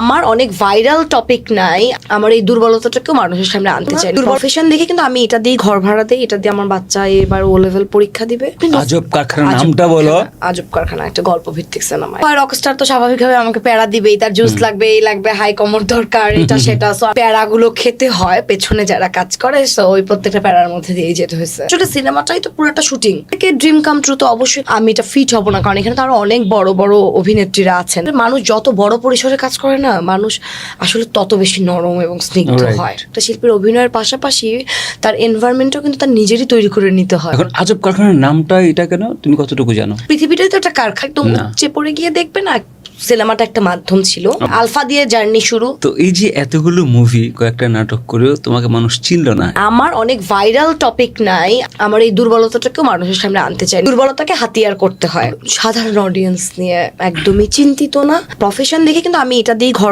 আমার অনেক viral topic নাই, আমার এই দুর্বলতাটাকেও মানুষের সামনে আনতে চাই। প্রফেশন দেখে কিন্তু আমি এটা দিয়ে ঘর ভাড়া দিই, এটা দিয়ে আমার বাচ্চা এবার ও লেভেল পরীক্ষা দিবে। আজব কারখানা নামটা বলো। আজব কারখানা একটা গল্প ভিত্তিক সিনেমা। আর রকস্টার তো স্বাভাবিকভাবে আমাকে প্যারা দিবেই, তার জুস লাগবে, এই লাগবে, হাই কমর দরকার, এটা সেটা। সো প্যারাগুলো খেতে হয় পেছনে যারা কাজ করে। সো ওই প্রত্যেকটা প্যারার মধ্যে দিয়েই যেতে হয়েছে। আসলে সিনেমাটাই তো পুরোটা শুটিং থেকে ড্রিম কাম ট্রু। তো অবশ্যই আমি এটা ফিট হব না, কারণ এখানে তো আরো অনেক বড় বড় অভিনেত্রীরা আছেন। মানুষ যত বড় পরিসরে কাজ করে না, মানুষ আসলে তত বেশি নরম এবং স্নিগ্ধ হয়। একটা শিল্পীর অভিনয়ের পাশাপাশি তার এনভায়রনমেন্টও কিন্তু তার নিজেরই তৈরি করে নিতে হয়। এখন আজব কারখানার নামটা এটা কেন, তুমি কতটুকু জানো? পৃথিবীটাই তো একটা কারখানা, একদম উপচে পড়ে গিয়ে দেখবে না। সিনেমাটা একটা মাধ্যম ছিল, আলফা দিয়ে জার্নি শুরু। তো এই যে এতগুলো মুভি, কয়েকটা নাটক করেও তোমাকে মানুষ চিনল না। আমার অনেক ভাইরাল টপিক নাই, আমার এই দুর্বলতাটাকেও মানুষের সামনে আনতে চাই। দুর্বলতাকে হাতিয়ার করতে হয়। সাধারণ অডিয়েন্স নিয়ে একদমই চিন্তিত না। প্রফেশন দেখে কিন্তু আমি এটা দিয়ে ঘর